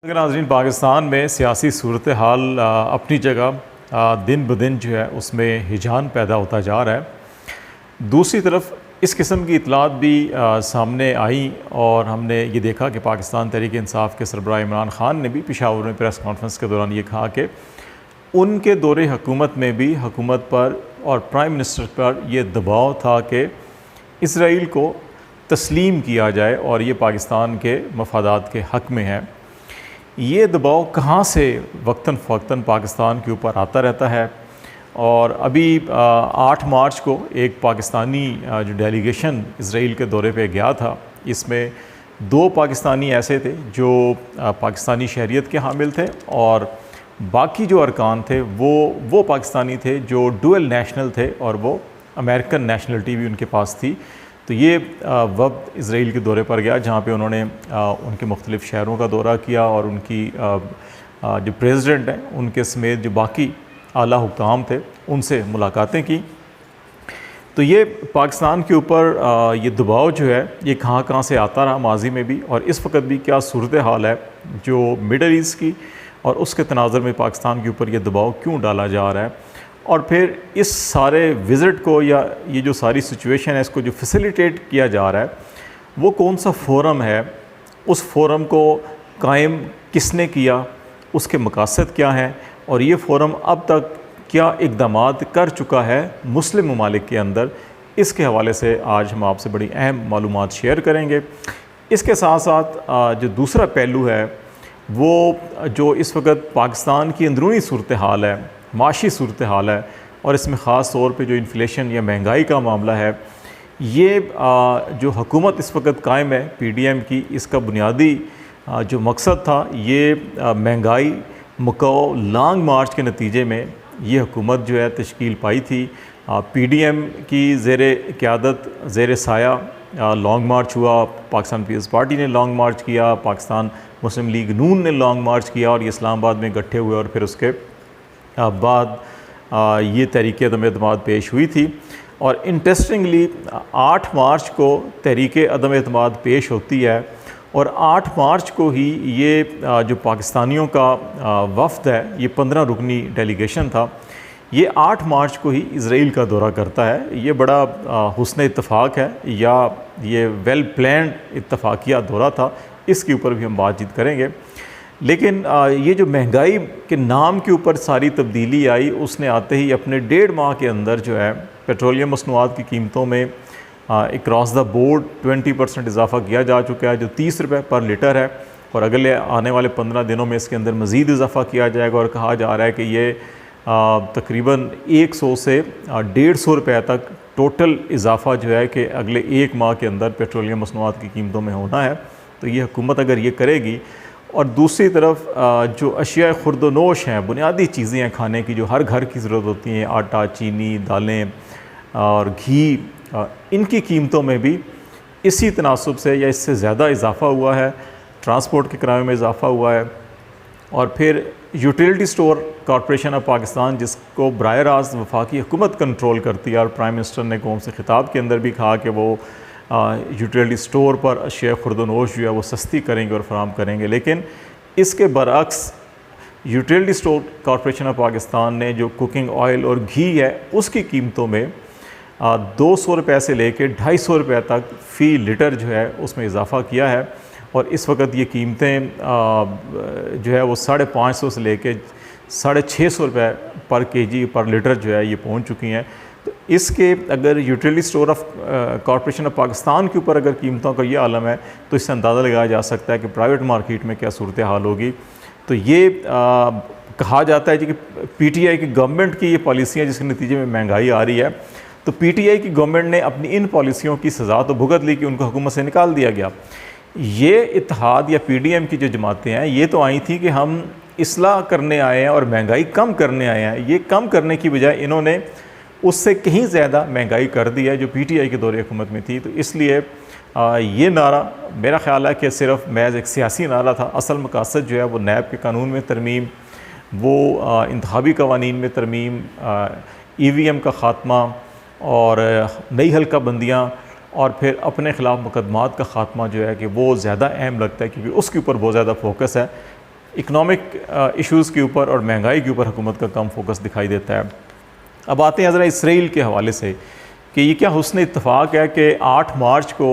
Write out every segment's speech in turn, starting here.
अगर नाज़रीन पाकिस्तान में सियासी सूरत हाल अपनी जगह दिन ब दिन जो है उसमें हिजान पैदा होता जा रहा है। दूसरी तरफ इस किस्म की इतलात भी सामने आई और हमने ये देखा कि पाकिस्तान तहरीक इंसाफ के सरबराह इमरान ख़ान ने भी पेशावर में प्रेस कॉन्फ्रेंस के दौरान ये कहा कि उनके दौरे हुकूमत में भी हुकूमत पर और प्राइम मिनिस्टर पर यह दबाव था कि इसराइल को तस्लीम किया जाए और ये पाकिस्तान के मफादात के हक़ में है। ये दबाव कहाँ से वक्तन फ़वक्तन पाकिस्तान के ऊपर आता रहता है। और अभी 8 मार्च को एक पाकिस्तानी जो डेलीगेशन इसराइल के दौरे पे गया था, इसमें 2 पाकिस्तानी ऐसे थे जो पाकिस्तानी शहरियत के हामिल थे और बाकी जो अरकान थे वो पाकिस्तानी थे जो डुअल नेशनल थे और वो अमेरिकन नेशनलिटी भी उनके पास थी। तो ये वक्त इसराइल के दौरे पर गया जहाँ पे उन्होंने उनके मुख्तलिफ़ शहरों का दौरा किया और उनकी जो प्रेसिडेंट हैं उनके समेत जो बाकी आला हुक्काम थे उनसे मुलाकातें की। तो ये पाकिस्तान के ऊपर ये दबाव जो है ये कहाँ कहाँ से आता रहा माजी में भी, और इस वक्त भी क्या सूरत हाल है जो मिडल ईस्ट की, और उसके तनाज़ुर में पाकिस्तान के ऊपर ये दबाव क्यों डाला जा रहा है। और फिर इस सारे विज़िट को या ये जो सारी सिचुएशन है इसको जो फैसिलिटेट किया जा रहा है वो कौन सा फ़ोरम है, उस फोरम को कायम किसने किया, उसके मकासद क्या हैं, और ये फ़ोरम अब तक क्या इक़दामात कर चुका है मुस्लिम ममालिक के अंदर। इसके हवाले से आज हम आपसे बड़ी अहम मालूमात शेयर करेंगे। इसके साथ साथ जो दूसरा पहलू है वो जो इस वक्त पाकिस्तान की अंदरूनी सूरत हाल है, माशी सूरत हाल है, और इसमें ख़ास तौर पे जो इन्फ्लेशन या महंगाई का मामला है, ये जो हुकूमत इस वक्त कायम है PDM की, इसका बुनियादी जो मकसद था ये महंगाई मुकाओ लॉन्ग मार्च के नतीजे में ये हुकूमत जो है तश्कील पाई थी। PDM की ज़ेरे क़यादत ज़ेरे साया लॉन्ग मार्च हुआ, पाकिस्तान पीपल्स पार्टी ने लॉन्ग मार्च किया, पाकिस्तान मुस्लिम लीग नून ने लॉन्ग मार्च किया और ये इस्लामाबाद में इकट्ठे हुए, और फिर उसके बाद ये तहरीक अदम एतमाद पेश हुई थी। और इंटरेस्टिंगली 8 मार्च को तहरीक अदम एतमाद पेश होती है और 8 मार्च को ही ये जो पाकिस्तानियों का वफ़द है, ये 15 रुकनी डेलीगेशन था, ये 8 मार्च को ही इसराइल का दौरा करता है। ये बड़ा हुस्न इत्तफ़ाक़ है या ये वेल प्लान्ड इत्तफ़ाक़िया दौरा था, इसके ऊपर भी हम बातचीत करेंगे। लेकिन ये जो महंगाई के नाम के ऊपर सारी तब्दीली आई, उसने आते ही अपने 1.5 माह के अंदर जो है पेट्रोलियम मसनूआत की कीमतों में अक्रॉस द बोर्ड 20% इजाफ़ा किया जा चुका है, जो 30 रुपये पर लीटर है, और अगले आने वाले 15 दिनों में इसके अंदर मज़ीद इजाफ़ा किया जाएगा। और कहा जा रहा है कि ये तकरीबन 100 से 150 रुपये तक टोटल इजाफ़ा जो है कि अगले 1 माह के अंदर पेट्रोलियम मसनूआत की कीमतों में होना है। तो ये हुकूमत अगर ये करेगी, और दूसरी तरफ जो अशिया खुर्दनोश हैं, बुनियादी चीज़ें हैं खाने की जो हर घर की ज़रूरत होती हैं, आटा, चीनी, दालें और घी, इनकी कीमतों में भी इसी तनासुब से या इससे ज़्यादा इजाफ़ा हुआ है। ट्रांसपोर्ट के किराए में इजाफ़ा हुआ है। और फिर utility store corporation of Pakistan, जिसको बराह रास्त वफाकी हुकूमत कंट्रोल करती है, और प्राइम मिनिस्टर ने कौम से खिताब के अंदर भी कहा कि वो यूटिलिटी स्टोर पर अशिया खुर्दनोश जो है वो सस्ती करेंगे और फराम करेंगे। लेकिन इसके बरअक्स utility store corporation of Pakistan ने जो कुकिंग ऑयल और घी है उसकी कीमतों में 200 रुपये से लेकर 250 रुपये तक फ़ी लीटर जो है उसमें इजाफ़ा किया है। और इस वक्त ये कीमतें जो है वो 550 से लेकर 650 रुपये पर केजी पर लीटर जो है ये पहुँच चुकी हैं। तो इसके अगर utility store of corporation of Pakistan के ऊपर अगर कीमतों का ये आलम है, तो इससे अंदाज़ा लगाया जा सकता है कि प्राइवेट मार्केट में क्या सूरत हाल होगी। तो ये कहा जाता है कि PTI की गवर्नमेंट की ये पॉलिसियाँ जिसके नतीजे में महंगाई आ रही है, तो PTI की गवर्नमेंट ने अपनी इन पॉलिसियों की सज़ा तो भुगत ली कि उनको हुकूमत से निकाल दिया गया। ये इत्तेहाद या PDM की जो जमातें हैं ये तो आई थी कि हम इस्लाह करने आए हैं और महंगाई कम करने आए हैं। ये कम करने की बजाय इन्होंने उससे कहीं ज़्यादा महंगाई कर दी है जो PTI के दौरे हुकूमत में थी। तो इसलिए ये नारा मेरा ख़्याल है कि सिर्फ महज एक सियासी नारा था। असल मकासद जो है वो नैब के कानून में तरमीम, वो इंतखाबी कवानीन में तरमीम, EVM का ख़ात्मा और नई हल्का बंदियाँ और फिर अपने ख़िलाफ़ मुकदमात का ख़ात्मा जो है कि वो ज़्यादा अहम लगता है, क्योंकि उसके ऊपर बहुत ज़्यादा फोकस है। इकनॉमिक इश्यूज़ के ऊपर और महंगाई के ऊपर हुकूमत का कम फोकस दिखाई देता है। अब आते हैं ज़रा इसराइल के हवाले से कि ये क्या हुस्न इत्तफ़ाक़ है कि 8 मार्च को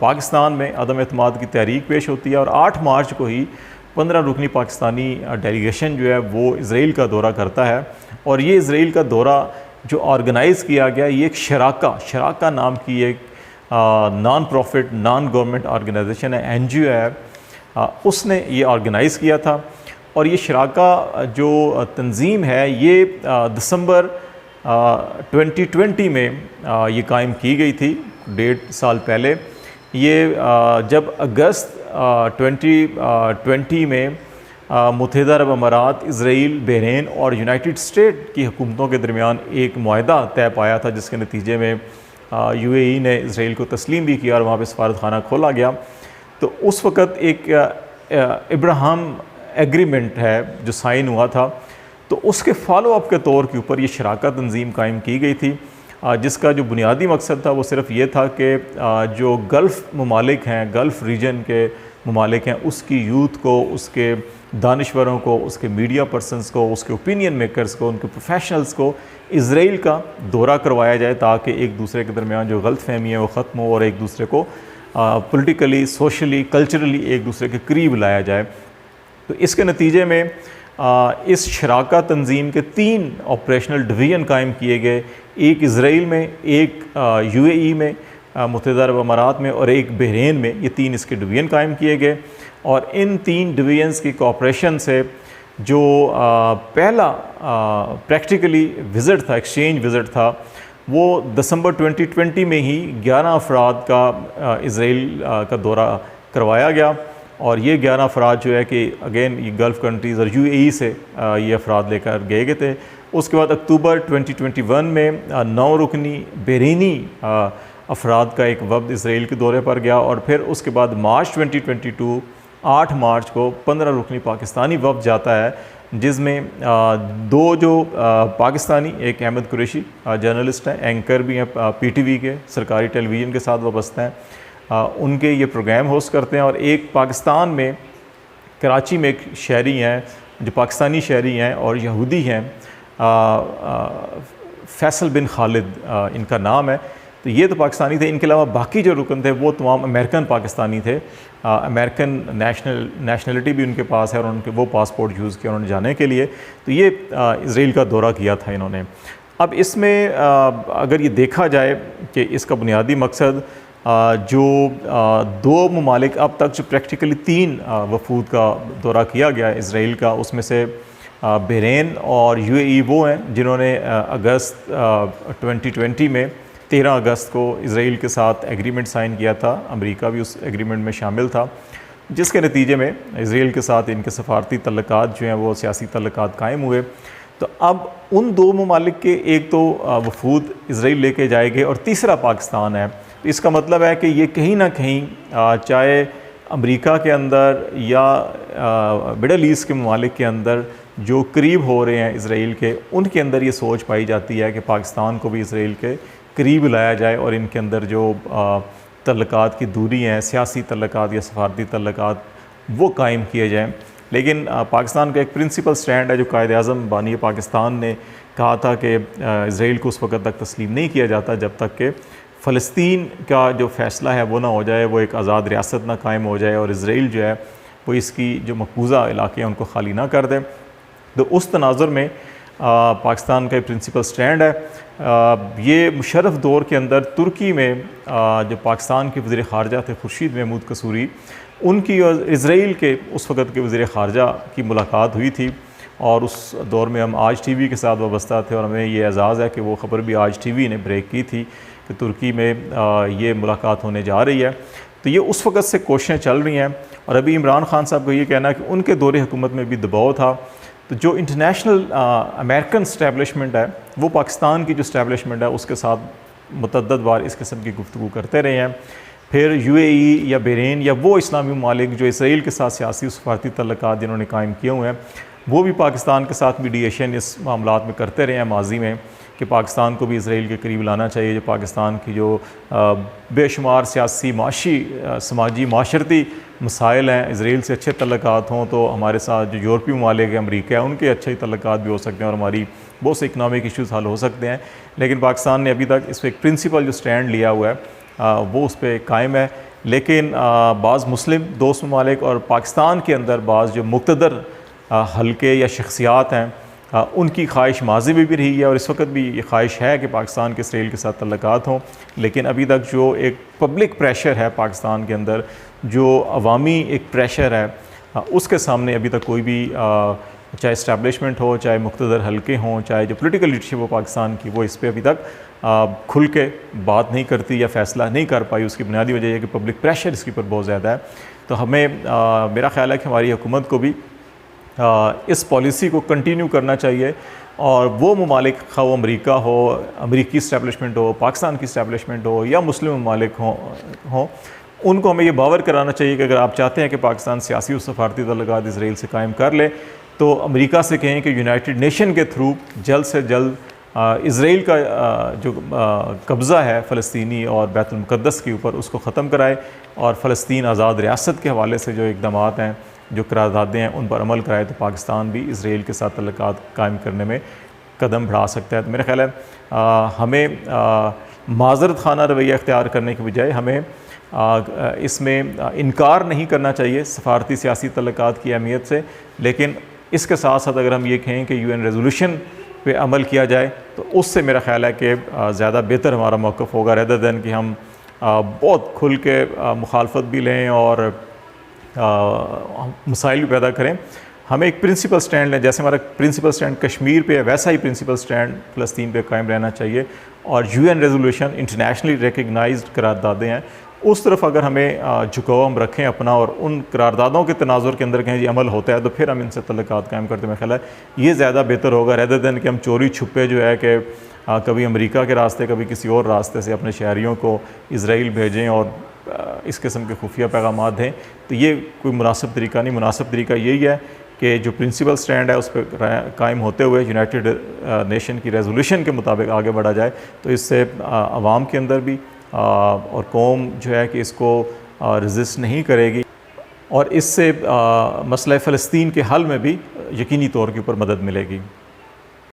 पाकिस्तान में अदम एतमाद की तहरीक पेश होती है और 8 मार्च को ही 15 रुकनी पाकिस्तानी डेलीगेशन जो है वो इसराइल का दौरा करता है। और ये इसराइल का दौरा जो ऑर्गेनाइज़ किया गया, ये एक शराका नाम की एक non profit non government organisation है, NGO है, उसने ये ऑर्गेनाइज़ किया था। और ये शराका जो तंजीम है ये दिसंबर 2020 में ये कायम की गई थी, 1.5 साल पहले। ये जब अगस्त 2020 में मुत्तहिदा अरब अमारात, इसराइल, बहरीन और यूनाइटेड स्टेट की हुकूमतों के दरमियान एक मुआहदा तय पाया था, जिसके नतीजे में UAE ने इसराइल को तस्लीम भी किया और वहाँ पे सफारत खाना खोला गया। तो उस वक़्त एक अब्राहम एग्रीमेंट है जो साइन हुआ था, तो उसके फॉलो अप के तौर के ऊपर ये शराका तंजीम कायम की गई थी, जिसका जो बुनियादी मकसद था वो सिर्फ ये था कि जो गल्फ़ ममालिक हैं, गल्फ़ रीजन के ममालिक हैं, उसकी यूथ को, उसके दानिश्वरों को, उसके मीडिया पर्सनस को, उसके ओपिनियन मेकर्स को, उनके प्रोफेशनल्स को इसराइल का दौरा करवाया जाए, ताकि एक दूसरे के दरमियान जो गलत फहमी है वो ख़त्म हो और एक दूसरे को पॉलिटिकली, सोशली, कल्चरली एक दूसरे के करीब लाया जाए। तो इसके नतीजे में इस शराका तंजीम के 3 ऑपरेशनल डिवीज़न कायम किए गए, एक इसराइल में, एक UAE में, मुत्तहिदा अरब अमारात में, और एक बहरीन में। ये 3 इसके डिवीज़न कायम किए गए और इन 3 डिवीज़न्स की कोऑपरेशन से जो पहला प्रैक्टिकली विज़िट था, एक्सचेंज विज़िट था, वो दिसंबर 2020 में ही 11 अफराद का इसराइल का दौरा करवाया गया। और ये 11 अफराद जो है कि अगेन ये गल्फ़ कंट्रीज़ और UAE से ये अफराद लेकर गए थे। उसके बाद अक्टूबर 2021 में 9 रुकनी बहरीनी अफराद का एक वफ़द इसराइल के दौरे पर गया और फिर उसके बाद मार्च 2022 8 मार्च को 15 रुकनी पाकिस्तानी वफ़द जाता है, जिसमें 2 जो पाकिस्तानी, एक अहमद कुरैशी जर्नलिस्ट हैं, एंकर भी हैं PTV के सरकारी टेलीविज़न के साथ वाबस्ता हैं, उनके ये प्रोग्राम होस्ट करते हैं, और एक पाकिस्तान में कराची में एक शहरी हैं जो पाकिस्तानी शहरी हैं और यहूदी हैं, फैसल बिन खालिद इनका नाम है। तो ये तो पाकिस्तानी थे, इनके अलावा बाकी जो रुकन थे वो तमाम अमेरिकन पाकिस्तानी थे, अमेरिकन नेशनलिटी भी उनके पास है और उनके वो पासपोर्ट यूज़ किया उन्होंने जाने के लिए। तो ये इसराइल का दौरा किया था इन्होंने। अब इसमें अगर ये देखा जाए कि इसका बुनियादी मकसद जो 2 ममालिक अब तक जो प्रैक्टिकली 3 वफूद का दौरा किया गया इसराइल का, उसमें से बहरीन और UAE वो हैं जिन्होंने अगस्त 2020 में 13 अगस्त को इसराइल के साथ एग्रीमेंट साइन किया था। अमेरिका भी उस एग्रीमेंट में शामिल था, जिसके नतीजे में इसराइल के साथ इनके सफारती तल्लुकात जो हैं वो सियासी तल्लुकात कायम हुए। तो अब उन 2 ममालिक के एक तो वफूद इसराइल लेके जाएंगे और तीसरा पाकिस्तान है। तो इसका मतलब है कि ये कहीं ना कहीं चाहे अमेरिका के अंदर या मिडल ईस्ट के ममालिक के अंदर जो करीब हो रहे हैं इसराइल के, उनके अंदर ये सोच पाई जाती है कि पाकिस्तान को भी इसराइल के करीब लाया जाए और इनके अंदर जो तल्लुकात की दूरी हैं, सियासी तल्लुकात या सफारती तल्लुकात, वो कायम किए जाएँ। लेकिन पाकिस्तान का एक प्रिंसिपल स्टैंड है जो कायद-ए-आज़म बानी पाकिस्तान ने कहा था कि इसराइल को उस वक़्त तक तस्लीम नहीं किया जाता जब तक कि फ़लस्तीन का जो फ़ैसला है वो ना हो जाए, वो एक आज़ाद रियासत ना कायम हो जाए और इसराइल जो है वो इसकी जो मकबूजा इलाके हैं उनको खाली ना कर दे। तो उस तनाज़ुर में पाकिस्तान का प्रिंसिपल स्टैंड है। ये मुशर्रफ दौर के अंदर तुर्की में जो पाकिस्तान के वज़ीर ख़ारजा थे खुर्शीद महमूद कसूरी, उनकी और इसराइल के उस वक़्त के वज़ीर ख़ारजा की मुलाकात हुई थी और उस दौर में हम आज TV के साथ वाबस्ता थे और हमें ये एज़ाज़ है कि वो ख़बर भी आज TV ने ब्रेक की थी कि तुर्की में ये मुलाकात होने जा रही है। तो ये उस वक़्त से कोशिशें चल रही हैं और अभी इमरान खान साहब को ये कहना है कि उनके दौरे हुकूमत में भी दबाव था। तो जो इंटरनेशनल अमेरिकन इस्टेब्लिशमेंट है वो पाकिस्तान की जो इस्टेब्लिशमेंट है उसके साथ मुतअद्दिद बार इस किस्म की गुफ्तगू करते रहे हैं। फिर UAE या बहरीन या वो इस्लामी ममालिक जो इसराइल के साथ सियासी सफारती तल्लुकात जिन्होंने कायम किए हुए हैं, वो भी पाकिस्तान के साथ मीडिएशन इस मामलात में करते रहे हैं माजी में कि पाकिस्तान को भी इसराइल के करीब लाना चाहिए। जो पाकिस्तान की जो बेशुमार सियासी, माशी, समाजी, माशरती मसाइल हैं, इसराइल से अच्छे तल्लुकात हों तो हमारे साथ जो यूरोपीय ममालिक है, अमरीका है, उनके अच्छे तल्लुकात भी हो सकते हैं और हमारी बहुत से इकनॉमिक इश्यूज़ हल हो सकते हैं। लेकिन पाकिस्तान ने अभी तक इस पर एक प्रिंसिपल जो स्टैंड लिया हुआ है वो उस पर कायम है। लेकिन बाज़ मुस्लिम दोस्त ममालिक और पाकिस्तान के अंदर बाज़ जो मुक़्तदर हल्के या शख्सियात हैं उनकी ख्वाहिश माजी में भी रही है और इस वक्त भी ये ख्वाहिश है कि पाकिस्तान के इसराइल के साथ तल्लुकात हों। लेकिन अभी तक जो एक पब्लिक प्रेशर है पाकिस्तान के अंदर, जो अवामी एक प्रेशर है, उसके सामने अभी तक कोई भी चाहे इस्टेब्लिशमेंट हो, चाहे मुक़्तदर हल्के हों, चाहे जो पॉलिटिकल लीडरशिप हो पाकिस्तान की, वो इस पर अभी तक खुल के बात नहीं करती या फ़ैसला नहीं कर पाई। उसकी बुनियादी वजह यह कि पब्लिक प्रेशर इसके ऊपर बहुत ज़्यादा है। तो हमें मेरा ख़्याल है कि हमारी हुकूमत को भी इस पॉलिसी को कंटिन्यू करना चाहिए और वो ममालिक, खा वो अमरीका हो, अमरीकी इस्टेब्लिशमेंट हो, पाकिस्तान की इस्टेब्लिशमेंट हो या मुस्लिम ममालिक हों, उनको हमें ये बावर कराना चाहिए कि अगर आप चाहते हैं कि पाकिस्तान सियासी और सफारती तल्लुकात इसराइल से कायम कर ले तो अमरीका से कहें कि यूनाइटेड नेशन के थ्रू जल्द से जल्द इसराइल का जो कब्ज़ा है फ़लस्तीनी और बैतुल मुक़द्दस के ऊपर, उसको ख़त्म कराए और फ़लस्तीन आज़ाद रियासत के हवाले से जो इक़दामात हैं, जो करारदादें हैं, उन पर अमल कराए तो पाकिस्तान भी इसराइल के साथ तल्लुकात कायम करने में कदम बढ़ा सकता है। तो मेरा ख़्याल है हमें माज़रत खाना रवैया इख्तियार करने के बजाय हमें इसमें इनकार नहीं करना चाहिए सफारती सियासी तल्लुकात की अहमियत से। लेकिन इसके साथ साथ अगर हम ये कहें कि UN रेजोल्यूशन पे अमल किया जाए तो उससे मेरा ख़्याल है कि ज़्यादा बेहतर हमारा मौक़िफ़ होगा, रेदर दैन कि हम बहुत खुल के मुखालफत भी लें और मसाइल भी पैदा करें। हमें एक प्रिंसिपल स्टैंड है, जैसे हमारा प्रिंसिपल स्टैंड कश्मीर पे है वैसा ही प्रिंसिपल स्टैंड फ़लस्तीन पे कायम रहना चाहिए और UN रेजोल्यूशन इंटरनेशनली रिकगनाइज्ड करारदादें हैं, उस तरफ अगर हमें झुकाव हम रखें अपना और उन करारदादों के तनाजुर के अंदर कहीं जी अमल होता है तो फिर हम इनसे तल्लुकात कायम करते हैं। मेरा ख्याल है ये ज़्यादा बेहतर होगा रेदर दैन कि हम चोरी छुपे जो है कि कभी अमेरिका के रास्ते कभी किसी और रास्ते से अपने शहरियों को इसराइल भेजें और इस किस्म के खुफिया पैगाम दें। तो ये कोई मुनासिब तरीका नहीं। मुनासिब तरीका यही है कि जो प्रिंसिपल स्टैंड है उस पर कायम होते हुए यूनाइटेड नेशन की रेजोल्यूशन के मुताबिक आगे बढ़ा जाए तो इससे आवाम के अंदर भी और कौम जो है कि इसको रेजिस्ट नहीं करेगी और इससे मसला फ़लस्तीन के हल में भी यकीनी तौर के ऊपर मदद मिलेगी।